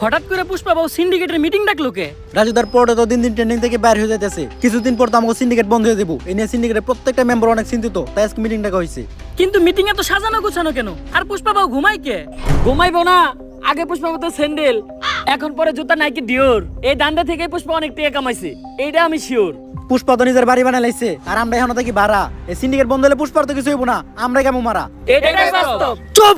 হঠাৎ করে পুষ্পা বাবু সিন্ডিকেটের মিটিং ডাকলো কে? রাজুদার পরে তো দিন দিন ট্রেন্ডিং থেকে বাইরে হয়ে যাইতেছে, কিছুদিন পর তো আমাকে সিন্ডিকেট বন্ধ হয়ে দেবো। এই নিয়ে সিন্ডিকেটের প্রত্যেকটা মেম্বার অনেক চিন্তিত, তাই আজকে মিটিং ডাকা হয়েছে। কিন্তু মিটিং এ তো সাজানো গোছানো কেন? আর পুষ্পা বাবু ঘুমাই কে? ঘুমাইবো না, আগে পুষ্পা বাবু তো স্যান্ডেল, এখন পরে জুতা নাইকি ডিওর। এই দান্দা থেকে পুষ্পা অনেক টাকা কামাইছে, এইটা আমি শিওর। পুষ্পা তো নিজের বাড়ি বানাই লাইছে, আর আমরা এখন থাকি ভাড়া। এই সিন্ডিকেট বন্ধ হলে পুষ্পার তো কিছু হইব না, আমরা কেমন মারা। এটাই বাস্তব। চুপ!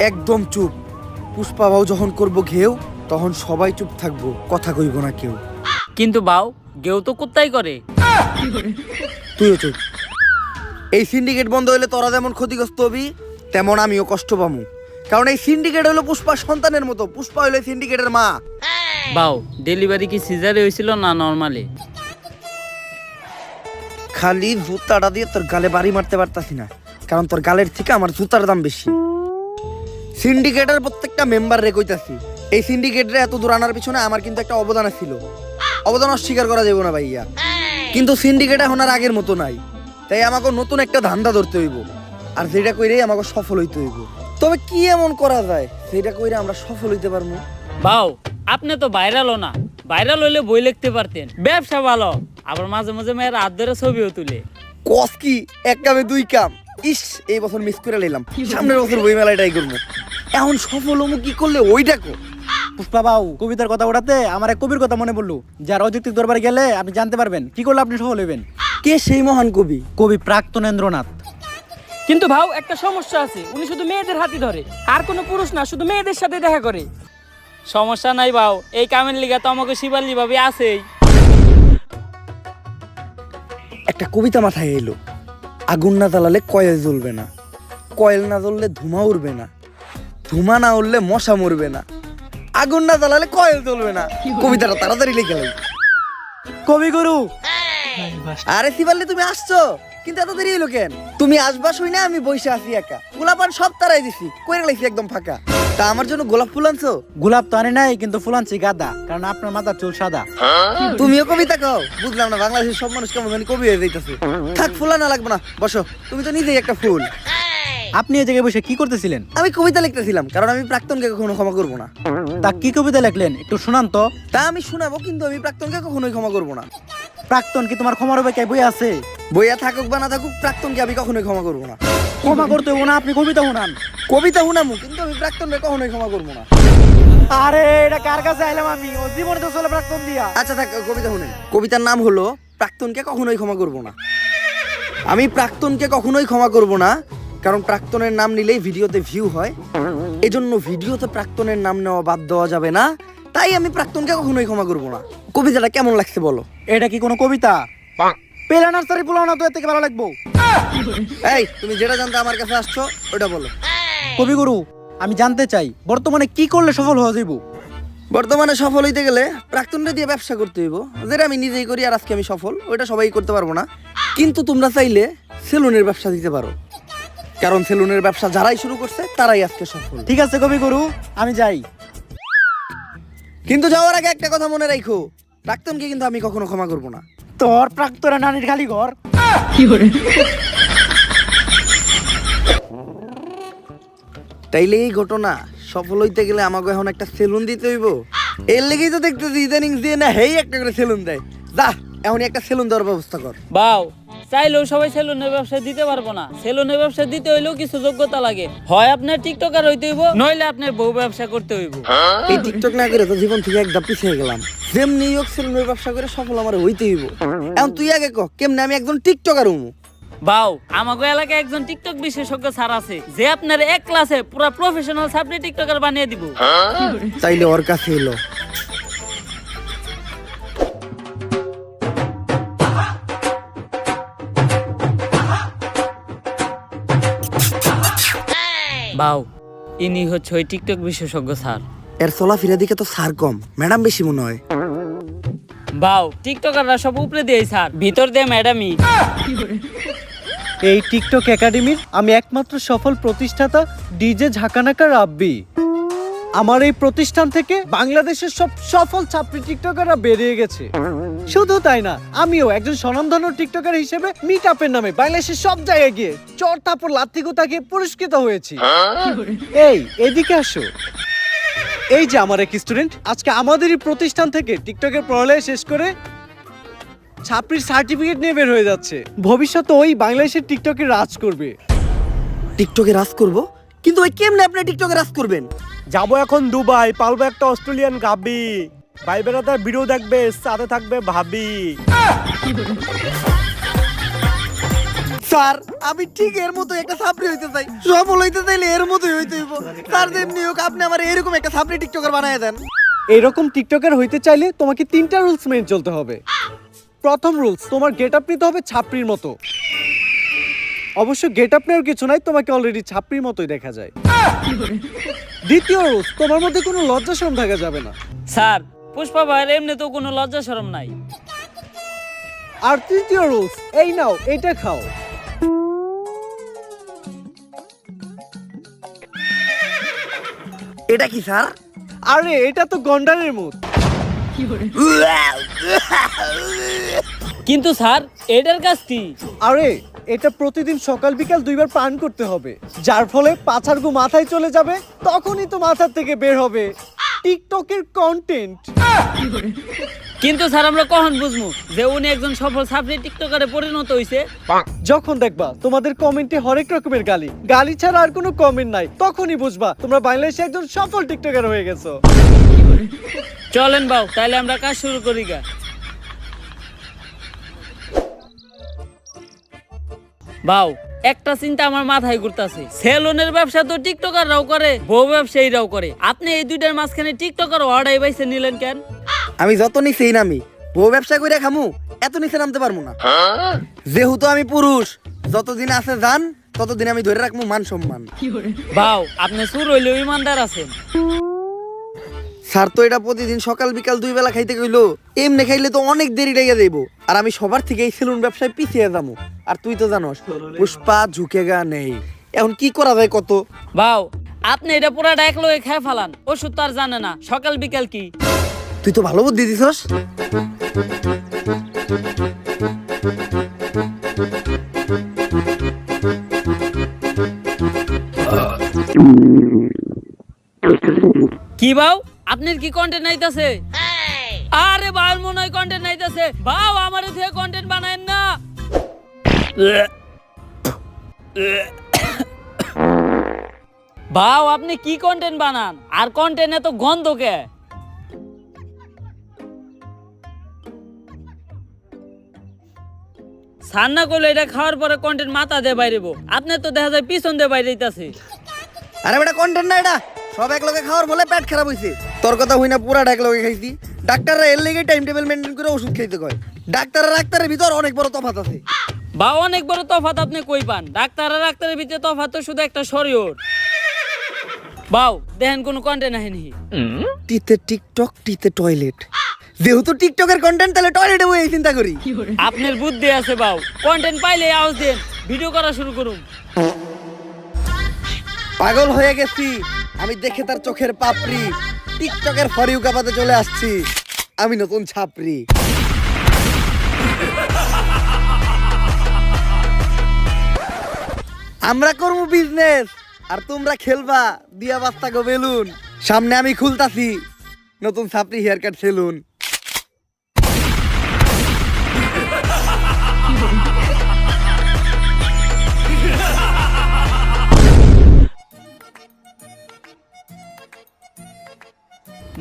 একদম চুপ। পুষ্পা বাবু যখন করব ঘেউ, তখন সবাই চুপ থাকবো, কথা কইব না কেউ। কিন্তু বাউ গেও তো কোত্তাই করে। তুইও চুপ। এই সিন্ডিকেট বন্ধ হইলে তোরা যেমন ক্ষতিগ্রস্ত হবি, তেমন আমিও কষ্ট পামু। কারণ এই সিন্ডিকেট হলো পুষ্পা সন্তানের মতো, পুষ্পা হইলো সিন্ডিকেটের মা। বাউ ডেলিভারি কি সিজারে হয়েছিল না নরমালি? খালি জুতাটা দিয়ে তোর গালে বাড়ি মারতে পারতাছি না, কারণ তোর গালের থেকে আমার জুতার দাম বেশি। সিন্ডিকেটের প্রত্যেকটা মেম্বার রে কইতাছি, এই সিন্ডিকেটরে এত দূর আনার পিছনে আমার কিন্তু একটা অবদান ছিল। অবদান অস্বীকার করা যাবে না ভাইয়া। কিন্তু সিন্ডিকেট এখন আর আগের মতো নাই, তাই আমাকে নতুন একটা ধান্দা ধরতে হইব, আর যেটা কইরে আমাকে সফল হইতে হইব। তবে কি এমন করা যায় সেটা কইরে আমরা সফল হইতে পারবো? বাউ আপনি তো ভাইরালও না, ভাইরাল হইলে বই লিখতে পারতেন। ব্যবসা ভালো, আবার মাঝে মাঝে মেয়ের হাত ধরে ছবিও তুলে। কস কি এক কামে দুই কাম। ইস, এই বছর মিস করে নিলাম, সামনের বছর বই মেলায় ট্রাই করবো। এখন সফল হমু কি করলে ওইটা কো। পুষ্পা বাবু কবিতার কথা ওঠাতে আমার এক কবির কথা মনে পড়লো, যার অযৌক্তিক দরবারে গেলে আপনি জানতে পারবেন কি করলে আপনি সফল হইবেন। কে সেই মহান কবি? কবি প্রাক্তনেন্দ্রনাথ। কিন্তু ভাও একটা সমস্যা আছে, উনি শুধু মেয়েদের হাতই ধরে, আর কোনো পুরুষ না, শুধু মেয়েদের সাথে দেখা করে। সমস্যা নাই বাউ, এই কামের লিগা তো আমাকে শিবালি ভাবে আছেই। একটা কবিতা মাথায় এলো, আগুন না জ্বালালে কয়েল জ্বলবে না, কয়েল না জ্বললে ধুমা উড়বে না, ধুমা না উড়লে মশা মরবে না, আগুন না জ্বালালে কয়েল জ্বলবে না। কবিতাটা তাড়াতাড়ি লিখে লাই। কবিগুরু, আরে শিবাল্লি তুমি আসছো, কিন্তু এত দেরি হলো কেন? তুমি আসবা শুই না আমি বসে আছি একা, গোলাপান সব তারাই দিছি, কইরে লাইছি একদম ফাঁকা। তা আমার জন্য গোলাপ ফুল আনছো? গোলাপ তো আনে নাই, কিন্তু ফুল আনছি গাদা, কারণ আপনার মাথার চুল সাদা। তুমিও কবিতা কও? বুঝলাম না, বাংলাদেশের সব মানুষ কেমন জানি কবি হয়ে যাইতাছে। থাক, ফুল আনা লাগবে না, বসো, তুমি তো নিজেই একটা ফুল। আপনি এই জায়গায় বসে কি করতেছিলেন? আমি কবিতা লিখতেছিলাম, কারণ আমি প্রাক্তনকে কখনো ক্ষমা করবো না। তা কি কবিতা লিখলেন একটু শোনান তো। তা আমি শোনাবো, কিন্তু আমি প্রাক্তনকে কখনোই ক্ষমা করবো না। প্রাক্তন কি তোমার ক্ষমার হবে? কে বই আছে? বইয়া থাকুক বা না থাকুক, প্রাক্তনকে আমি কখনোই ক্ষমা করবো না। ক্ষমা করতে হবো না, আপনি কবিতা শোনান। কবিতা শুনামু, কিন্তু আমি প্রাক্তনকে কখনোই ক্ষমা করবো না। আরে এটা কার কাছে আইলাম আমি? ও জীবনে তো চলে প্রাক্তন দিয়া। আচ্ছা থাক, কবিতা শুনেন। কবিতার নাম হলো প্রাক্তনকে কখনোই ক্ষমা করবো না। আমি প্রাক্তনকে কখনোই ক্ষমা করবো না, কারণ প্রাক্তনের নাম নিলেই ভিডিওতে ভিউ হয়, এজন্য ভিডিওতে প্রাক্তনের নাম নেওয়া বাদ দেওয়া যাবে না। তাই আমি প্রাক্তনকে কখনোই ক্ষমা করবো না। কবিতাটা কেমন লাগছে বলো? এটা কি কোনো কবিতা? পেলা নার্সারি পোলাও না তো এর থেকে ভালো লাগবো। এই, তুমি যেটা জানতে আমার কাছে আসছো ওটা বলো। কবিগুরু, আমি জানতে চাই বর্তমানে কি করলে সফল হওয়া যাইব? বর্তমানে সফল হইতে গেলে প্রাক্তনরে দিয়ে ব্যবসা করতে হইব, যেটা আমি নিজেই করি, আর আজকে আমি সফল, ওইটা সবাই করতে পারবো না। কিন্তু তোমরা চাইলে সেলুনের ব্যবসা দিতে পারো, কারণ সেলুনের ব্যবসা যারাই শুরু করছে তারাই আজকে সফল। ঠিক আছে কবিগুরু, আমি যাই। কিন্তু যাওয়ার আগে একটা কথা মনে রাখো, প্রাক্তনকে কিন্তু আমি কখনো ক্ষমা করবো না। তোর প্রাক্তনের নানির খালি ঘর। তাইলে এই ঘটনা সফল হইতে গেলে আমাকে এখন একটা সেলুন দিতে হইব। এর লেগেই তো দেখতেছি ইদানিং দিয়ে না হেই একটা করে সেলুন দেয়। যা, এখনই একটা সেলুন দেওয়ার ব্যবস্থা কর। বাউ চাইলেও সবাই সেলুনের ব্যবসা দিতে পারবো না, সেলুনের ব্যবসা দিতে হইলেও কিছু যোগ্যতা লাগে। হয় আপনার টিকটকার হইতে হইব, নইলে আপনার বউ ব্যবসা করতে হইব। এই টিকটক না করে তো জীবন থেকে একদম পিছিয়ে গেলাম। যেমনি হোক সেলুনের ব্যবসা করে সফল আমার হইতে হইব। এখন তুই আগে কহ, কেমনে আমি একজন টিকটকার হমু? বাউ আমাগো এলাকায় একজন টিকটক বিশেষজ্ঞ স্যার আছে, যে আপনার এক ক্লাসে পুরো প্রফেশনাল সাবজেক্ট টিকটকার বানিয়ে দিব। চাইলে ওর কাছে এলো। বাউ ইনি হচ্ছে ওই টিকটক বিশেষজ্ঞ স্যার। এর চলাফেরা দিকে তো সার কম, ম্যাডাম বেশি মনে হয়। বাউ টিকটকাররা সব উপরে দিয়ে স্যার, ভিতর দিয়ে ম্যাডামই। এই টিকটক একাডেমির আমি একমাত্র সফল প্রতিষ্ঠাতা ডিজে ঝাঁকানাকা রাব্বি। আমার এই প্রতিষ্ঠান থেকে বাংলাদেশের সব সফল ছাত্রী টিকটকাররা বেরিয়ে গেছে। শুধু তাই না, আমিও একজন স্বনামধন্য টিকটকার হিসেবে মিট আপের নামে বাংলাদেশের সব জায়গায় গিয়ে চর থাপড় লাত্তি গোতাকে পুরস্কৃত হয়েছি। এই এদিকে আসো। এই যে আমার এক স্টুডেন্ট আজকে আমাদেরই প্রতিষ্ঠান থেকে টিকটকের পড়ালেখা শেষ করে ছাত্রীর সার্টিফিকেট নিয়ে বের হয়ে যাচ্ছে। ভবিষ্যতে ওই বাংলাদেশের টিকটকে রাজ করবে। টিকটকে রাজ করব? কিন্তু ওই কেমনে আপনি টিকটকে রাজ করবেন? যাবো এখন দুবাই, পালবো একটা অস্ট্রেলিয়ান গাবি, ভাই বেড়াদার ভিডিও দেখবে, সাথে থাকবে ভাবি। স্যার আমি ঠিক এর মতো একটা ছাত্রী হইতে চাই, সফল হইতে চাইলে এর মতোই হইতে হইব। স্যার যেমনি হোক আপনি আমার এরকম একটা ছাত্রী টিকটকার বানায় দেন। এইরকম টিকটকার হইতে চাইলে তোমাকে 3টা রুলস মেনে চলতে হবে। প্রথম রুলস, তোমার গেট আপ নিতে হবে ছাপড়ির মতো। অবশ্য গেট আপ নেওয়ার কিছু নাই, তোমাকে অলরেডি ছাপড়ির মতোই দেখা যায়। দ্বিতীয় রুলস, তোমার মধ্যে কোনো লজ্জা শরম থাকা যাবে না। স্যার পুষ্পা ভাইয়ের এমনি তো কোনো লজ্জা শরম নাই। আর তৃতীয় রুলস, এই নাও এটা খাও। এটা কি স্যার? আরে এটা তো গন্ডারের মুখ। কিন্তু স্যার এটার কাজ কি? আরে এটা প্রতিদিন সকাল বিকাল 2বার পান করতে হবে, যার ফলে পাছার গু মাথায় চলে যাবে, তখনই তো মাথার থেকে বের হবে টিকটকের কন্টেন্ট। কিন্তু স্যার আমরা কখন বুঝবো যে উনি একজন সফল ছাত্রী টিকটকারে পরিণত হইছে? যখন দেখবা তোমাদের কমেন্টে হরেক রকমের গালি, গালি ছাড়া আর কোনো কমেন্ট নাই, তখনই বুঝবা তোমরা বাংলাদেশে একজন সফল টিকটকার হয়ে গেছো। চলেন বাউ, তাহলে আমরা কাজ শুরু করি গা। বাউ একটা চিন্তা আমার মাথায় ঘুরতাছে, সেলুনের ব্যবসা তো টিকটকাররাও করে, বউ ব্যবসায়ীরাও করে, আপনি এই দুইটার মাঝখানে টিকটকার অর্ডার বাইছে নিলেন কেন? আমি যত নিচেই নামি, বউ ব্যবসা করে খামু, এত নিচে নামতে পারবো না। যেহেতু আমি পুরুষ, যতদিন আছে যান ততদিন আমি ধরে রাখবো মান সম্মান। বাউ আপনি সুর হইলেও ইমানদার আছেন। স্যার তো এটা প্রতিদিন সকাল বিকাল 2 বেলা খাইতে কইলো, এমনি খাইলে তো অনেক দেরি লেগে যাইব, আর আমি সবার থেকে এই সেলুন ব্যবসায় পিছিয়ে যাবো। আর তুই তো জানোস পুষ্পা ঝুঁকেগা নেই। এখন কি করা যায় কত? বাউ আপনি এটা পুরাটা এক লগে খেয়ে ফেলান, ওষুধ তো আর জানে না সকাল বিকাল কি। তুই তো ভালো বুদ্ধি দিছস। কি বাউ আপনার কি কন্টেন্ট নাইতাছে? আরে বাউর মনে হয় কন্টেন্ট নাইতাছে। বাউ আমারে থেকে কন্টেন্ট বানায়েন না। বাউ আপনি কি কন্টেন্ট বানান, আর কন্টেন্ট এত গন্ধ কে? সান্না করলে এটা খাওয়ার পরে কন্টেন্ট মাথা দিয়ে বাইরেবো, আপনার তো দেখা যায় পিছন দিয়ে বাইরে যাইতাছে। আরে বেটা কন্টেন্ট না, এটা সব এক লগে খাওয়ার বলে পেট খারাপ হইছে। তোর কথা হই না, পুরাটা এক লগে খাইছি। ডাক্তাররা এর লেগে টাইম টেবিল মেইনটেইন করে ওষুধ খাইতে কয়। ডাক্তার আর ডাক্তারের ভিতর অনেক বড় তফাৎ আছে। বা অনেক বড় তফাৎ আপনি কই পান? ডাক্তার আর ডাক্তারের ভিতরে তফাৎ তো শুধু একটা শরীর। বাউ দেখেন কোন কন্টেন্ট আহেনি। টিতে টিকটক, টিতে টয়লেট। যেহেতু টিকটকের কন্টেন্ট, তাহলে টয়লেটে বই চিন্তা করি। আপনার বুদ্ধি আছে বাউ, কন্টেন্ট পাইলে আওয়াজ দেন, ভিডিও করা শুরু করুন। পাগল হয়ে গেছি আমি দেখে তার চোখের পাপড়ি, টিকটকের ফরিউ কাপাতে চলে আসছি আমি নতুন ছাপরি। আমরা করবো বিজনেস আর তোমরা খেলবা দিয়া বাস্তা গো বেলুন। সামনে আমি খুলতাছি নতুন ছাপরি হেয়ার কাট সেলুন।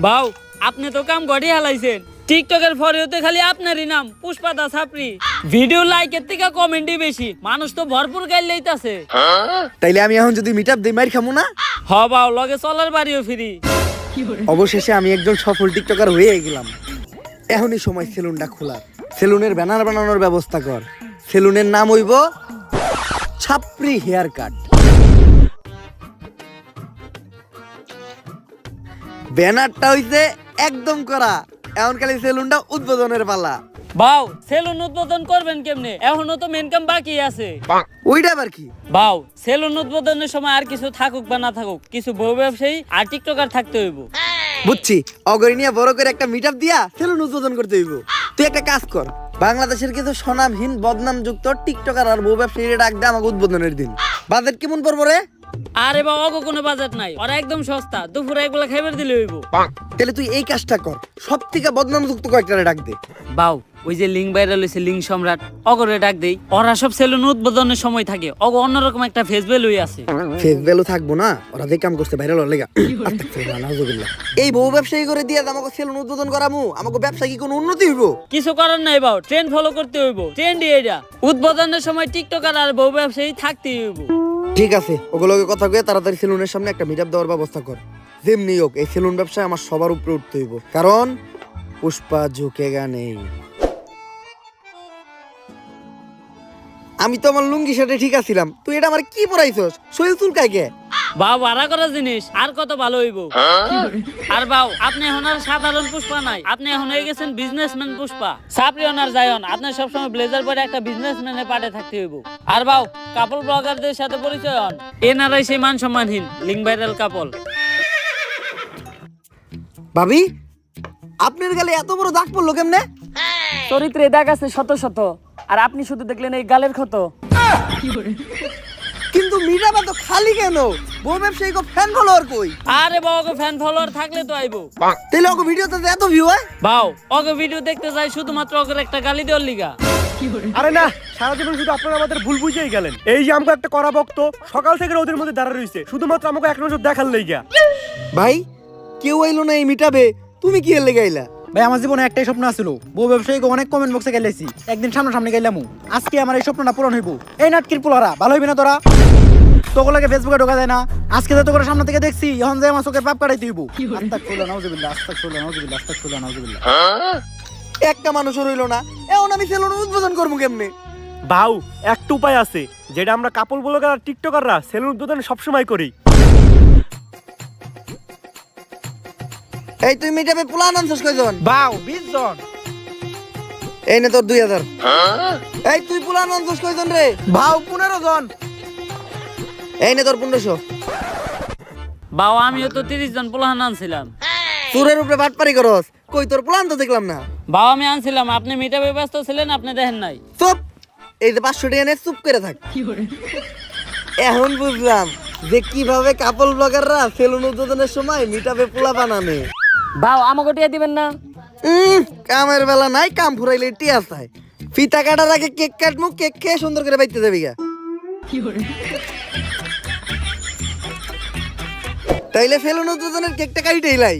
বাউ আপনি তো কাম গড়ি হালাইছেন, টিকটকের ফরিওতে খালি আপনারই নাম পুষ্পা দা ছাপরি। ভিডিও লাইকের থেকে কমেন্টই বেশি, মানুষ তো ভরপুর গাইল লইতাছে। তাইলে আমি এখন যদি মিট আপ দিই মাইর খামু না? হ বাউ লগে চলার বাড়িও ফ্রি। অবশেষে আমি একজন সফল টিকটকার হয়ে গেলাম। এখনই সময় সেলুনটা খোলার। সেলুনের ব্যানার বানানোর ব্যবস্থা কর। সেলুনের নাম হইব ছাপরি হেয়ার কাট। ব্যানারটা হইছে একদম করা, এখন খালি সেলুনটা উদ্বোধনের পালা। বাউ সেলুন উদ্বোধন করবেন কেমনে? এখনো তো মেন কাম বাকি আছে। ওইটা আবার কি? বাউ সেলুন উদ্বোধনের সময় আর কিছু থাকুক বা না থাকুক, কিছু বউ ব্যবসায়ী আর টিকটকার থাকতে হইব। বুঝছি, অগরি নিয়ে বড় করে একটা মিট আপ দিয়া সেলুন উদ্বোধন করতে হইব। তুই একটা কাজ কর, বাংলাদেশের কিছু স্বনামহীন বদনামযুক্ত টিকটকার আর বউ ব্যবসায়ীরা ডাক দে আমাকে উদ্বোধনের দিন। বাজেট কেমন পড়বো রে? আরে বাবা অগো কোনো বাজেট নাই, ওরা একদম সস্তা, দুপুরে একবেলা খাইবার দিলে হইব। তাহলে তুই এই কাজটা কর, সব থেকে বদনামযুক্ত কয়েকটা ডাক দে। বাউ ওই যে লিঙ্ক ভাইরাল হইছে, লিঙ্ক সম্রাট, অগরে ডাক দেই। ওরা সব সেলুন উদ্বোধনের সময় থাকে, অগো অন্যরকম একটা ফেস ভ্যালু আছে। ফেস ভ্যালু থাকবো না, ওরা যে কাম করছে ভাইরাল হওয়ার লেগা। নাউজুবিল্লাহ। এই বউ ব্যবসায়ী করে দিয়ে আমাকে সেলুন উদ্বোধন করামু, আমাকে ব্যবসা কি কোনো উন্নতি হইব? কিছু করার নাই বাউ, ট্রেন্ড ফলো করতে হইব। ট্রেন্ডই এটা, উদ্বোধনের সময় টিকটকার আর বউ ব্যবসায়ী থাকতেই হইব। ঠিক আছে, ওগুলোকে কথা কয়ে তাড়াতাড়ি সেলুনের সামনে একটা মিট আপ দেওয়ার ব্যবস্থা কর। যেমনি হোক এই সেলুন ব্যবসায় আমার সবার উপরে উঠতে হইব, কারণ পুষ্পা ঝুঁকেগা নেই। আমি তো আমার লুঙ্গি শার্টে ঠিক আছিলাম, তুই এটা আমার কি পরাইছস? শরীর চুলকায় কে? বাউ ভাড়া করা জিনিস আর কত ভালো হইব। আর বাউ আপনি এখন আর সাধারণ পুষ্পা নাই, আপনি এখন হয়ে গেছেন বিজনেসম্যান পুষ্পা। সাপ্রিয়ন আর জায়ন, আপনি সবসময় ব্লেজার পরে একটা বিজনেসম্যানের পাটে থাকতে হইব। আর বাউ কাপল ব্লগারদের সাথে পরিচয় হন, এনারাই সেই মান সম্মানহীন লিঙ্ক ভাইরাল কাপল। ভাবি, আপনার গালে এত বড় দাগ পড়লো কেমনে? চরিত্রে দাগ আছে শত শত, আর আপনি শুধু দেখলেন এই গালের ক্ষত। কিন্তু মিরাবা তো খালি কেন? বউ ব্যবসায়ী কো ফ্যান ফলোয়ার কই? আরে বাবা ফ্যান ফলোয়ার থাকলে তো আইবো। তাইলে ওকে ভিডিওতে এত ভিউ হয়? বাউ ওকে ভিডিও দেখতে যাই শুধুমাত্র ওকে একটা গালি দেওয়ার লিগা। আরে না, সারা জীবন শুধু আপনারা আমাদের ভুল বুঝেই গেলেন। এই যে আমাকে একটা করা ভক্ত সকাল থেকে ওদের মধ্যে দাঁড়া রইছে শুধুমাত্র আমাকে এক নজর দেখার লাইগা। ভাই কেউ আইলো না এই মিটাবে, তুমি কি এর লেগে আইলা? ভাই আমার জীবনে একটাই স্বপ্ন আছিল, বউ ব্যবসায়ীকে অনেক কমেন্ট বক্সে গেলেছি, একদিন সামনাসামনি গেলাম। আজকে আমার এই স্বপ্নটা পূরণ হইব। এই নাটকির পোলারা ভালো হইবি না তোরা? তোগুলোকে ফেসবুকে ঢোকা যায় না, আজকে তো তোকে সামনে থেকে দেখছি, এখন যে আমার চোখের পাপ কাটাইতে হইব। আস্তাগফিরুল্লাহ, নাউজুবিল্লাহ, আস্তাগফিরুল্লাহ, নাউজুবিল্লাহ, আস্তাগফিরুল্লাহ, নাউজুবিল্লাহ। একটা মানুষও রইলো না, এখন আমি সেলুন উদ্বোধন করবো কেমনে? বাউ একটা উপায় আছে, যেটা আমরা কাপল ব্লগার আর টিকটকাররা সেলুন উদ্বোধন সবসময় করি। এই তুই মিটাবে পোলা আনছস কয়জন? বাউ 20 জন। এই নে তোর 2000। এই তুই পোলা আনছস কয়জন রে? বাউ 15 জন। এই নে তোর 1500। বাউ আমিও তো 30 জন পোলাহান আনছিলাম। চুরের উপরে বাটপারি করস, কই তোর পোলান তো দেখলাম না। বাউ আমি আনছিলাম, আপনি মিটাবে ব্যস্ত ছিলেন, আপনি দেখেন নাই। চুপ, এই যে 500 টাকা নে, চুপ করে থাক। এখন বুঝলাম যে কিভাবে কাপল ব্লগাররা সেলুন উদ্বোধনের সময় মিটাবে পোলা বানানে। বাউ আমাকে টিয়া দিবেন না? কামের বেলা নাই, কাম ফুরাইলে টিয়া চাই। ফিতা কাটার আগে কেক কাটমু, কেক খেয়ে সুন্দর করে বাইতে যাবি গা। তাইলে সেলুন উদ্বোধনের কেকটা কাইটেই লাই।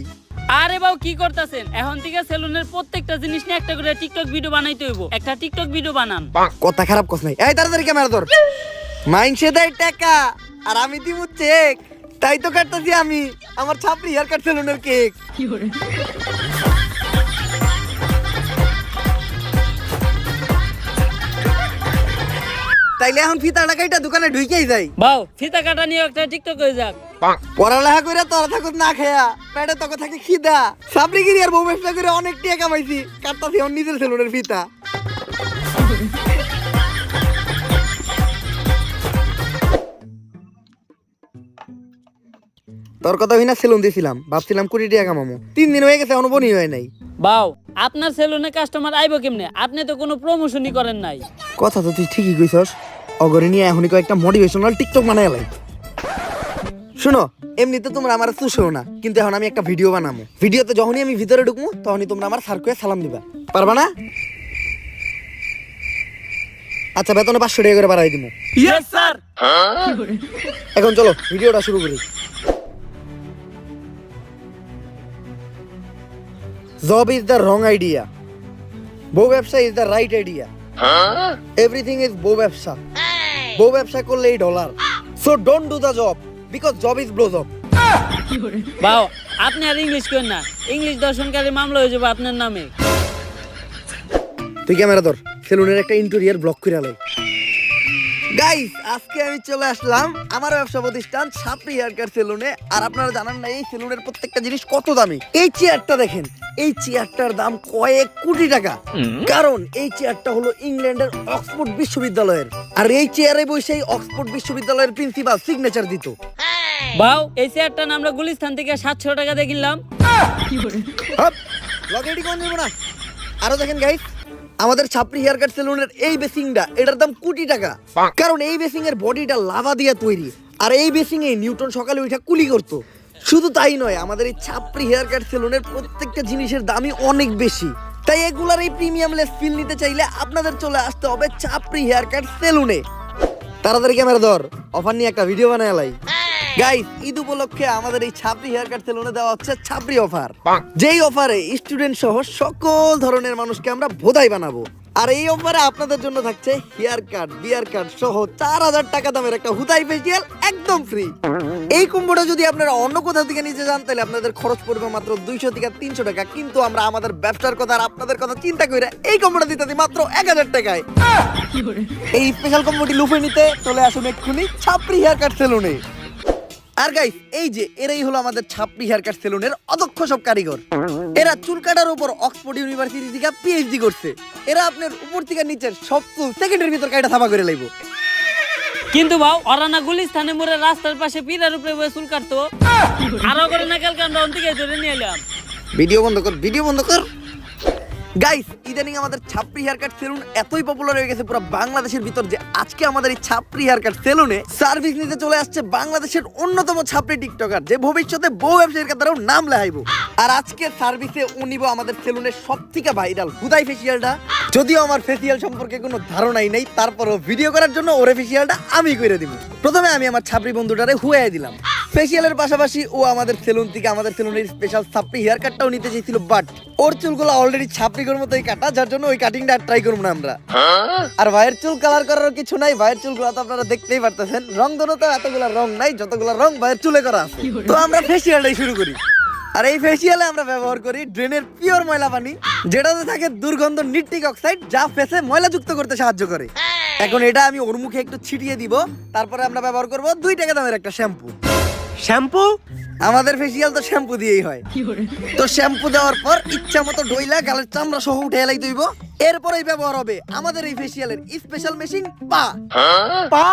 আরে বাউ কি করতেছেন? এখন থেকে সেলুনের প্রত্যেকটা জিনিস নিয়ে একটা করে টিকটক ভিডিও বানাইতে হইব। একটা টিকটক ভিডিও বানান। কথা খারাপ কস নাই। এই তাড়াতাড়ি ক্যামেরা ধর। মাইনসে দেয় টাকা আর আমি দিমু চেক, তাই তো কাটতাছি আমি আমার ছাপড়ি হেয়ার কাট সেলুনের কেক। তাইলে এখন ফিতা টাকাইটা দোকানে ঢুকেই যাই। বাউ ফিতা কাটা নিয়ে একটা টিকটক হয়ে যাক। পড়ালেখা করে তোরা থাকুক না খেয়া, পেটে তোকে থাকে খিদা। সাবরিগিরি আর বউ ব্যবসা করে অনেক টাকা কামাইছি, কাটতাছি এখন নিজের সেলুনের ফিতা। তোর কথা হই না, সেলুন দিয়েছিলাম, ভাবছিলাম 20 টাকা কামামো। 3 দিন হয়ে গেছে, এখনো বনি হয় নাই। বাউ আপনার সেলুনে কাস্টমার আইবো কেমনে? আপনি তো কোনো প্রমোশনই করেন নাই। কথা তো তুই ঠিকই কইছস, অগরে নিয়ে এখনই কয়েকটা মোটিভেশনাল টিকটক বানাই লাই। শুনো, এমনিতে তোমরা আমার চুষেও না, কিন্তু এখন আমি একটা ভিডিও বানাবো। ভিডিওতে যখনই আমি ভিতরে ঢুকবো তখনই তোমরা আমার স্যার কয়ে সালাম দিবা, পারবা না? আচ্ছা, বেতনে 500 টাকা করে বাড়াই দিবো। Yes sir. এখন চলো ভিডিওটা শুরু করি। Job is the wrong idea. বউ ব্যবসা is the right idea. Everything is বউ ব্যবসা। বউ ব্যবসা করলে এই dollar. So don't do the job because job is blow job. বাউ আপনি আর ইংলিশ করেন না, ইংলিশ দর্শনকারী মামলা হয়ে যাবে আপনার নামে। তুই ক্যামেরা ধর, সেলুনের একটা ইন্টেরিয়র ব্লক করে লাই। গাইস আজকে আমি চলে আসলাম আমার ব্যবসা প্রতিষ্ঠান ছাপরি হেয়ার কাট সেলুনে। আর আপনারা জানেন না এই সেলুনের প্রত্যেকটা জিনিস কত দামি। এই চেয়ারটা দেখেন, এই চেয়ারটার দাম কয়েক কোটি টাকা। কারণ এই চেয়ারটা হলো ইংল্যান্ডের অক্সফোর্ড বিশ্ববিদ্যালয়ের, আর এই চেয়ারে বসে অক্সফোর্ড বিশ্ববিদ্যালয়ের প্রিন্সিপাল সিগনেচার দিত। বাউ, এই চেয়ারটা আমরা গুলিস্তান থেকে 700 টাকা দিয়ে কিনলাম। লগেডি কোন নেব না। আরো দেখেন গাইস, আমাদের ছাপরি হেয়ার কাট সেলুনের এই বেসিংটা, এটার দাম কোটি টাকা। কারণ এই বেসিং এর বডিটা লাভা দিয়ে তৈরি, আর এই বেসিং এ নিউটন সকালে উঠে কুলি করতো। শুধু তাই নয়, আমাদের এই ছাপরি হেয়ার কাট সেলুনের প্রত্যেকটা জিনিসের দামই অনেক বেশি। তাই এগুলার এই প্রিমিয়াম লেস ফিল নিতে চাইলে আপনাদের চলে আসতে হবে ছাপরি হেয়ার কাট সেলুনে। তাড়াতাড়ি ক্যামেরা ধর, অফার নিয়ে একটা ভিডিও বানাই। গাইস, ঈদ উপলক্ষে আমাদের এই ছাপরি হেয়ার কাট সেলুনে দেওয়া হচ্ছে ছাপরি অফার, যেই অফারে স্টুডেন্ট সহ সকল ধরনের মানুষকে আমরা ভোদাই বানাবো। আর এই অফারে আপনাদের জন্য থাকছে হেয়ার কাট, বিয়ার কাট সহ 4000 টাকা দামের একটা হুদাই ফেসিয়াল একদম ফ্রি। এই কম্বোটা যদি আপনারা অন্য কোথাও থেকে নিতে যান তাহলে আপনাদের খরচ পড়বে মাত্র 200 থেকে 300 টাকা। কিন্তু আমরা আমাদের ব্যবসার কথা আর আপনাদের কথা চিন্তা করে এই কম্বোটা দিতে দিই মাত্র 1000 টাকায়। এই স্পেশাল কম্বোটি লুফে নিতে চলে আসুন এক্ষুনি ছাপরি হেয়ার কাট সেলুনে। আর গাইস, এই যে এরাই হলো আমাদের ছাপরি হেয়ার কাট সেলুনের অদক্ষ সব কারিগর। এরা চুল কাটার উপর অক্সফোর্ড ইউনিভার্সিটি থেকে পিএইচডি করছে। এরা আপনার উপর থেকে নিচের সব চুল সেকেন্ডের ভিতর কাটা থাবা করে লাইবো। কিন্তু বাউ, ওরা না গুলিস্তানে মোড়ে রাস্তার পাশে পিলার উপরে বসে চুল কাটতো। আরো করে না কালকে আমরা অন্তিকে ধরে নিয়ে এলাম। ভিডিও বন্ধ কর, ভিডিও বন্ধ কর। গাইস, ইদানিং আমাদের ছাপরি হেয়ার কাট সেলুন এতই পপুলার হয়ে গেছে পুরো বাংলাদেশের ভিতর যে আজকে আমাদের এই ছাপরি হেয়ার কাট সেলুনে সার্ভিস নিতে চলে আসছে বাংলাদেশের অন্যতম ছাপরি টিকটকার, যে ভবিষ্যতে বহু ব্যবসায়ীর কাতারেও নাম লেখাইবো। আর আজকে সার্ভিসে উনিব আমাদের সেলুনের সবথেকে ভাইরাল হুদাই ফেসিয়ালটা। যদিও আমার ফেসিয়াল সম্পর্কে কোনো ধারণাই নেই, তারপরও ভিডিও করার জন্য ওরে ফেসিয়ালটা আমি করে দিব। প্রথমে আমি আমার ছাপরি বন্ধুটারে হুয়াই দিলাম। ফেসিয়ালের পাশাপাশি ও আমাদের সেলুন থেকে আমাদের সেলুনের স্পেশাল ছাপরি হেয়ার কাটটাও নিতে চেয়েছিল, বাট ওর চুলগুলো অলরেডি ছাপরির মতোই কাটা, যার জন্য ওই কাটিংটা ট্রাই করবো না আমরা। আর ভাইয়ের চুল কালার করার কিছু নাই, ভাইয়ের চুলগুলো তো আপনারা দেখতেই পারতেছেন। রং ধরতে এতগুলা রং নাই, যতগুলা রং ভাইয়ের চুলে করা আছে। তো আমরা ফেসিয়ালটাই শুরু করি। আর এই ফেসিয়ালে আমরা ব্যবহার করি ড্রেনের পিওর ময়লা পানি, যেটাতে থাকে দুর্গন্ধ নিট্রিক অক্সাইড, যা ফেসে ময়লা যুক্ত করতে সাহায্য করে। এখন এটা আমি ওর মুখে একটু ছিটিয়ে দিব, তারপরে আমরা ব্যবহার করব 2 টাকা দামের একটা শ্যাম্পু। শ্যাম্পু? আমাদের ফেসিয়াল তো শ্যাম্পু দিয়েই হয়। তো শ্যাম্পু দেওয়ার পর ইচ্ছা মতো ডইলা গালের চামড়া সহ উঠে এলাই দইব। এরপরেই ব্যবহার হবে আমাদের এই ফেসিয়ালের স্পেশাল মেশিন পা। পা?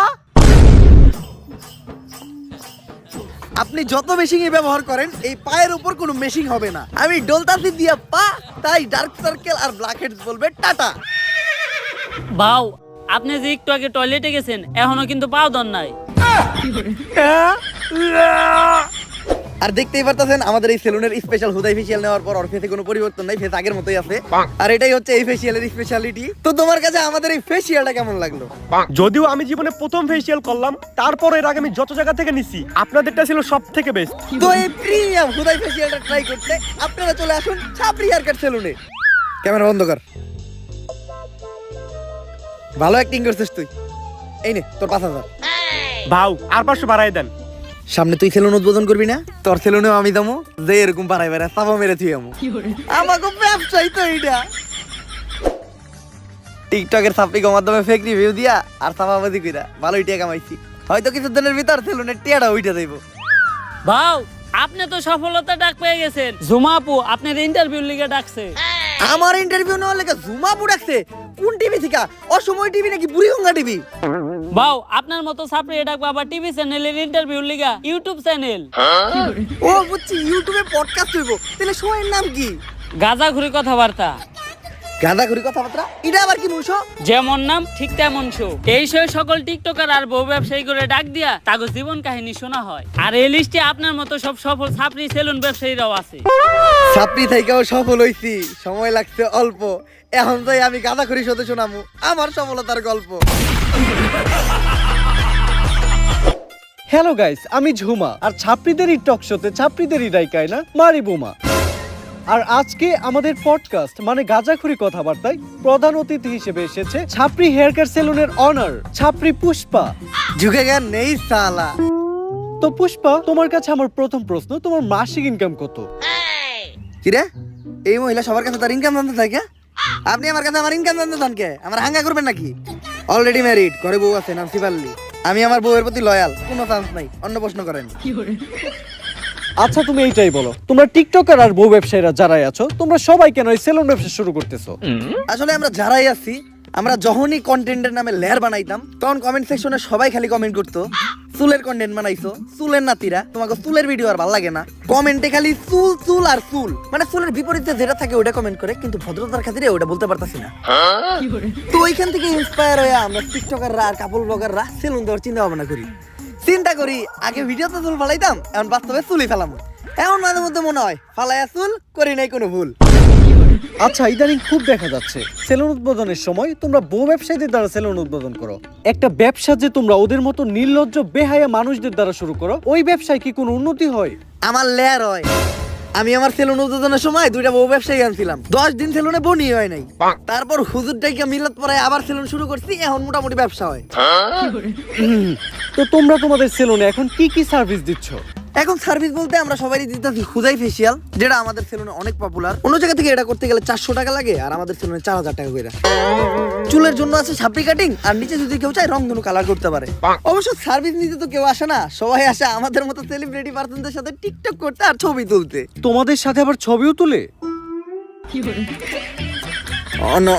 আপনি যত মেশিনই ব্যবহার করেন, এই পায়ের উপর কোনো মেশিন হবে না। আমি ডলতাছি দিয়া পা, তাই ডার্ক সার্কেল আর ব্ল্যাক হেডস বলবে টাটা। বাউ, আপনি যে একটু আগে টয়লেটে গেছেন, এখনো কিন্তু পাও দন নাই। আর দেখতেই পারতেছেন আমাদের এই সেলুনের স্পেশাল হুদাই ফেসিয়াল নেওয়ার পর ওর ফেসে কোনো পরিবর্তন নাই, ফেস আগের মতোই আছে। আর এটাই হচ্ছে এই ফেসিয়ালের স্পেশালিটি। তো তোমার কাছে আমাদের এই ফেসিয়ালটা কেমন লাগলো? যদিও আমি জীবনে প্রথম ফেসিয়াল করলাম, তারপর এর আগে আমি যত জায়গা থেকে নিছি আপনাদেরটা ছিল সব থেকে বেস্ট। তো এই প্রিমিয়াম হুদাই ফেসিয়ালটা ট্রাই করতে আপনারা চলে আসুন ছাপরি হেয়ার কাট সেলুনে। ক্যামেরা বন্ধ কর। ভালো অ্যাক্টিং করছিস তুই। এই নে তোর 5000। ভাও, আর 500 বাড়াই দেন। সামনে তুই সেলুন উদ্বোধন করবি না? তোর সেলুনেও আমি দামো যে এরকম পাড়াই বেড়া চাপা মেরে তুই আমু। আমাকে ব্যবসায়ী তো এইটা। টিকটকের সাপ্লিকের মাধ্যমে ফেক রিভিউ দিয়া আর চাপাবাজি কইরা ভালোই টাকা কামাইছি। হয়তো কিছুদিনের ভিতর সেলুনের টিয়াটা উইঠা যাইব। বাউ, আপনি তো সফলতা ডাক পেয়ে গেছেন। ঝুমা আপু আপনার ইন্টারভিউ লিগে ডাকছে। আমার ইন্টারভিউ নেওয়ার লেগে জুমা বুড়াকছে? কোন টিভি থেকে? অসময় টিভি নাকি বুড়িগঙ্গা টিভি? বাউ, আপনার মতো ছাপড়ি ডাকবো আবার টিভি চ্যানেলের ইন্টারভিউ লিগা ইউটিউব চ্যানেল। ও বুঝছি, ইউটিউবে পডকাস্ট হইব। তাহলে শোয়ের নাম কি? গাঁজাখুরি কথাবার্তা। গাঁদাখুরি কথাবার্তা? এটা আবার কি বলছো? যেমন নাম ঠিক তেমন শো। এই শো সকল টিকটকার আর বহু ব্যবসায়ী করে ডাক দিয়া তাগো জীবন কাহিনী শোনা হয়। আর এই লিস্টে আপনার মতো সব সফল ছাপড়ি সেলুন ব্যবসায়ীরাও আছে। ছাপড়ি থেকেও সফল হইছি, সময় লাগছে অল্প। এখন তাই আমি গাঁদাখুরি শোতে শোনামু আমার সফলতার গল্প। হ্যালো গাইস, আমি ঝুমা, আর ছাপরিদেরই টক শোতে ছাপরিদেরই রাইকায় না মারি বোমা। আর আজকে আমাদের পডকাস্ট মানে গাঁজাখুরি কথাবার্তায় প্রধান অতিথি হিসেবে এসেছে ছাপরি হেয়ার কাট সেলুনের অনার ছাপরি পুষ্পা। ঝুঁকে গেন নেই সালা। তো পুষ্পা, তোমার কাছে আমার প্রথম প্রশ্ন, তোমার মাসিক ইনকাম কত? কিরে, এই মহিলা সবার কাছে তার ইনকাম জানতে থাকে? আপনি আমার কাছে আমার ইনকাম জানতে চান কে? আমার হাঙ্গা করবেন নাকি? অলরেডি ম্যারিড, ঘরে বউ আছে, নাম শিবাল্লি। আমি আমার বউয়ের প্রতি লয়াল, কোনো চান্স নাই। অন্য প্রশ্ন করেন। আচ্ছা তুমি এইটাই বলো, তোমরা টিকটকার আর বউ ব্যবসায়ীরা যারাই আছো, তোমরা সবাই কেন এই সেলুন ব্যবসা শুরু করতেছো? আসলে আমরা যারাই আছি, আমরা যখনই কন্টেন্টের নামে লেয়ার বানাইতাম, তখন কমেন্ট সেকশনে সবাই খালি কমেন্ট করতো, চুলের কন্টেন্ট বানাইছো, চুলের নাতিরা, তোমাকে চুলের ভিডিও আর ভালো লাগে না। কমেন্টে খালি চুল চুল আর চুল, মানে চুলের বিপরীতে যেটা থাকে ওটা কমেন্ট করে, কিন্তু ভদ্রতার খাতিরে ওটা বলতে পারতাছি না। তো ওইখান থেকে ইন্সপায়ার হয়ে আমরা টিকটকাররা আর কাপল ব্লগাররা সেলুন দেওয়ার চিন্তা ভাবনা করি। চিন্তা করি আগে ভিডিওতে চুল ফালাইতাম, এখন বাস্তবে চুলই ফেলাম। এখন মাঝে মধ্যে মনে হয় ফালাইয়া চুল করি নাই কোনো ভুল। আচ্ছা ইদানিং খুব দেখা যাচ্ছে সেলুন উদ্বোধনের সময় তোমরা বউ ব্যবসায়ীদের দ্বারা সেলুন উদ্বোধন করো। একটা ব্যবসা যে তোমরা ওদের মতো নির্লজ্জ বেহায়া মানুষদের দ্বারা শুরু করো, ওই ব্যবসায় কি কোনো উন্নতি হয়? আমার লেয়ার হয়। আমি আমার সেলুন উদ্বোধনের সময় 2টা বউ ব্যবসায়ী আনছিলাম, 10 দিন সেলুনে বনি হয় নাই। তারপর হুজুরটাকে মিলাত পরে আবার সেলুন শুরু করছি, এখন মোটামুটি ব্যবসা হয়। তো তোমরা তোমাদের সেলুনে এখন কি কি সার্ভিস দিচ্ছ? এখন সার্ভিস বলতে আমরা সবারই দিতেছি খুদাই ফেসিয়াল, যেটা আমাদের সেলুনে অনেক পপুলার। অন্য জায়গা থেকে এটা করতে গেলে 400 টাকা লাগে, আর আমাদের সেলুনে 4000 টাকা করে। চুলের জন্য আছে ছাপড়ি কাটিং, আর নিচে যদি কেউ চায় রংধনু কালার করতে পারে। অবশ্য সার্ভিস নিতে তো কেউ আসে না, সবাই আসে আমাদের মতো সেলিব্রিটি পার্সনদের সাথে টিকটক করতে আর ছবি তুলতে। তোমাদের সাথে আবার ছবিও তুলে?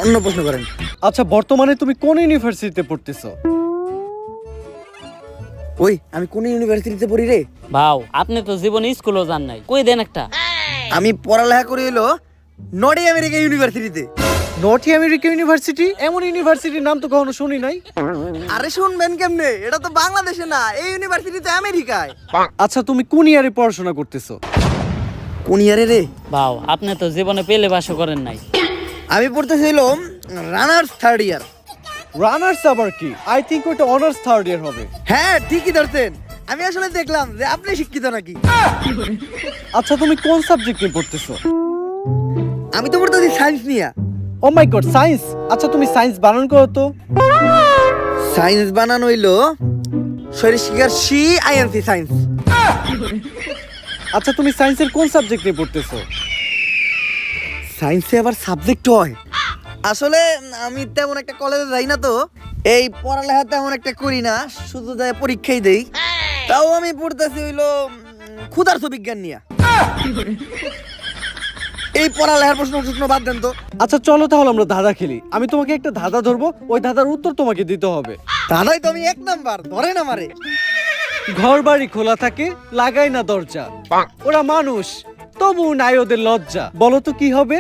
অন্য প্রশ্ন করেন। আচ্ছা বর্তমানে তুমি কোন ইউনিভার্সিটিতে পড়তেছো? ওই আমি কোন ইউনিভার্সিটিতে পড়ি রে? ভাও আপনি তো জীবনে স্কুলও যান নাই, কই দেন একটা। আমি পড়ালেখা করি হলো নর্থ আমেরিকা ইউনিভার্সিটিতে। North America university? এমন ইউনিভার্সিটির নাম তো কখনো শুনি নাই। আরে শুনবেন কেমনে, এটা তো বাংলাদেশে না, এই ইউনিভার্সিটি তো আমেরিকায়। আচ্ছা তুমি কোন ইয়ারে পড়াশোনা করতেছো? কোন ইয়ারে রে? ভাও আপনি তো জীবনে পেলে বাসও করেন নাই। আমি পড়তেছি হলো রানার্স 3rd ইয়ার। রানার্স আবার কি? আই থিংক ওটা অনার্স 3rd ইয়ার হবে। হ্যাঁ ঠিকই ধরছেন, আমি আসলে দেখলাম যে আপনি শিক্ষিত নাকি। আচ্ছা তুমি কোন সাবজেক্ট নিয়ে পড়তেছো? আমি তো পড়তেছি সায়েন্স নিয়ে। ও মাই গড, সায়েন্স? আচ্ছা তুমি সায়েন্স বানান করো তো। সায়েন্স বানানো হইলো শরীর সি আইএনসি সায়েন্স। আচ্ছা তুমি সায়েন্সের কোন সাবজেক্ট নিয়ে পড়তেছো? সায়েন্সে আবার সাবজেক্ট হয়? আসলে আমি তেমন একটা কলেজে যাই না, তো এই পড়ালেখা তেমন একটা করি না, শুধু যাই পরীক্ষাই দেই। তাও আমি পড়তেছি হইলো ক্ষুধার্ত বিজ্ঞান নিয়ে। এই পড়ালেখার প্রশ্ন বাদ দেন তো। আচ্ছা চলো তাহলে আমরা ধাঁধা খেলি। আমি তোমাকে একটা ধাঁধা ধরবো, ওই ধাঁধার উত্তর তোমাকে দিতে হবে। দাদাই তো আমি 1 নাম্বার, ধরেন আমারে। ঘর বাড়ি খোলা থাকে, লাগাই না দরজা, ওরা মানুষ তবু নাই ওদের লজ্জা, বলো তো কি হবে?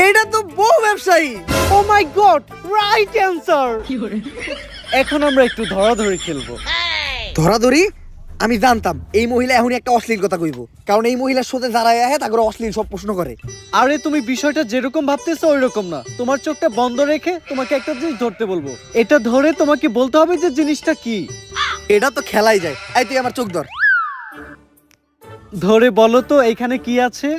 এইটা তো বউ ব্যবসায়ী। ও মাই গড, রাইট অ্যানসার। এখন আমরা একটু ধরাধরি খেলবো। ধরাধরি? আমি জানতাম এই মহিলা এখনই একটা অশ্লীল কথা কইব, কারণ এই মহিলার সাথে যারা আহে তাকে অশ্লীল সব প্রশ্ন করে। আরে তুমি বিষয়টা যেরকম ভাবতেছো ওই রকম না। তোমার চোখটা বন্ধ রেখে তোমাকে একটা জিনিস ধরতে বলবো, এটা ধরে তোমাকে বলতে হবে যে জিনিসটা কি। এটা তো খেলাই যায়। এই তুই আমার চোখ ধর। ধরে বলো তো এখানে কি আছে?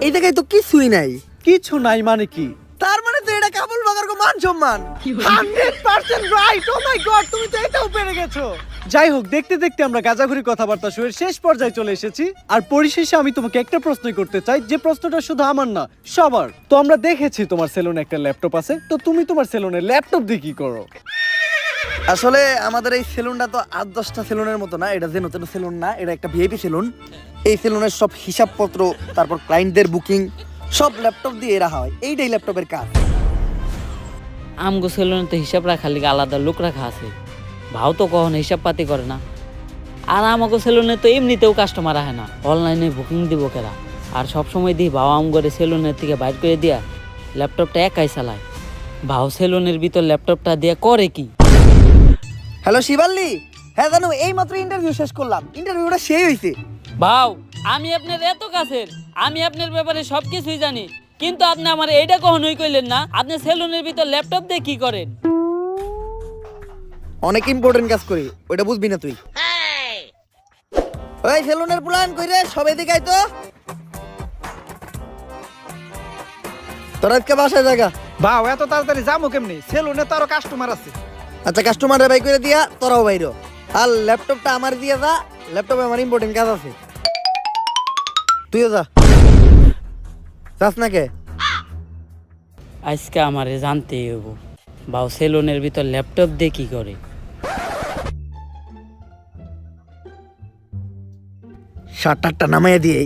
এই জায়গায় তো কিছুই নাই। কিছু নাই মানে কি? তার মানে তো এটা কাপড় বাগার মান সম্মান। 100% রাইট। ও মাই গড, তুমি তো এটাও পেরে গেছো। যাই হোক, দেখতে দেখতে আমরা গাজাঘুরি কথাবার্তা শুরুর শেষ পর্যায়ে চলে এসেছি। আর পরিশেষে আমি তোমাকে একটা প্রশ্নই করতে চাই, যে প্রশ্নটা শুধু আমার না সবার। তো আমরা দেখেছি তোমার সেলুনে একটা ল্যাপটপ আছে, তো তুমি তোমার সেলুনে ল্যাপটপ দিয়ে কি করো? আসলে আমাদের এই সেলুনটা তো 8-10টা সেলুনের মতো না, এটা যে নতুন সেলুন না, এটা একটা ভিআইপি সেলুন। এই সেলুনের সব হিসাবপত্র, তারপর ক্লায়েন্টদের বুকিং সব ল্যাপটপ দিয়ে রাখা হয়। এইটাই ল্যাপটপের কাজ। আমগো সেলুনে তো হিসাব রাখার লিগে আলাদা লোক রাখা আছে, ভাও তো কখনো হিসাব পাতি করে না। আর আমাগো সেলুনে তো এমনিতেও কাস্টমার আহে না, অনলাইনে বুকিং দিব কেরা। আর সবসময় দিই ভাও আমগরে সেলুনের থেকে বাইর করে দিয়া ল্যাপটপটা একাই চালায়। ভাও সেলুনের ভিতর ল্যাপটপটা দিয়া করে কি? হ্যালো শিবাল্লি, হ্যাঁ জানো এই মাত্র ইন্টারভিউ শেষ করলাম, ইন্টারভিউটা সেই হয়েছে। ভাও আমি আপনার এত কাছের, আমি আপনার ব্যাপারে সবকিছুই জানি, কিন্তু আপনি আমার এইটা কখনোই কইলেন না আপনি সেলুনের ভিতর ল্যাপটপ দিয়ে কি করেন। অনেক ইম্পর্টেন্ট কাজ করি, ওইটা বুঝবি না তুই। ওই সেলুনের প্ল্যান কইরে সবাই দিকে তো তোর আজকে বাসায় জায়গা। বাও এত তাড়াতাড়ি যাবো কেমনি? সেলুনে তো আরো কাস্টমার আছে। আচ্ছা কাস্টমারে বাই করে দিয়া তোরাও বাইরো, আর ল্যাপটপটা আমার দিয়ে যা, ল্যাপটপে আমার ইম্পর্টেন্ট কাজ আছে। তুইও যা। যাস না কে? আজকে আমারে জানতেই হইব বাউ সেলুনের ভিতর ল্যাপটপ দিয়ে কি করে? শাটারটা নামাইয়া দিয়ে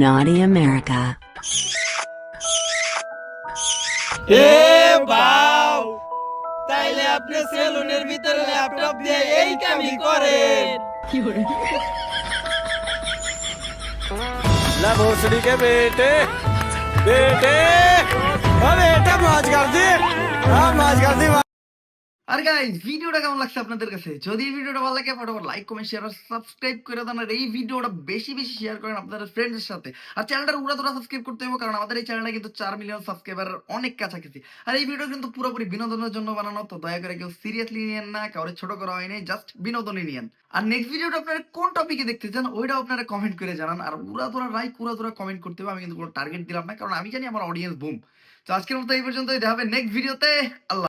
Naughty America. তাইলে আপনি সেলুনের ভিতরে ল্যাপটপ দিয়ে এই কামই করেন। ला भोसड़ी के बेटे बेटे बेटा मौज कर दी हाँ मौज कर दी আর গাইস ভিডিওটা কেমন লাগছে আপনাদের কাছে? যদি এই ভিডিওটা ভালো লাগে ফটাফট লাইক কমেন্ট শেয়ার আর সাবস্ক্রাইব করে দেন আর এই ভিডিওটা বেশি বেশি শেয়ার করেন আপনাদের ফ্রেন্ডসদের সাথে। আর চ্যানেলটা উড়াদুরা সাবস্ক্রাইব করতে হবে কারণ আমাদের এই চ্যানেলটা কিন্তু 4 মিলিয়ন সাবস্ক্রাইবার অনেক কাছাকাছি। আর এই ভিডিও কিন্তু পুরোপুরি বিনোদনের জন্য বানানো, তো দয়া করে কেউ সিরিয়াসলি নিয়েন না, কাউরে ছোট করা হয়নি, জাস্ট বিনোদনই নিয়েন। আর নেক্সট ভিডিওটা আপনারা কোন টপিকে দেখতে চান ওইটাও আপনারা কমেন্ট করে জানান। আর উড়াদুরা লাইক উড়াদুরা কমেন্ট করতে হবে, আমি কিন্তু কোনো টার্গেট দিলাম না কারণ আমি জানি আমার অডিয়েন্স বুম। তো আজকের মতো এই পর্যন্তই, দেখা হবে নেক্সট ভিডিওতে। আল্লাহ।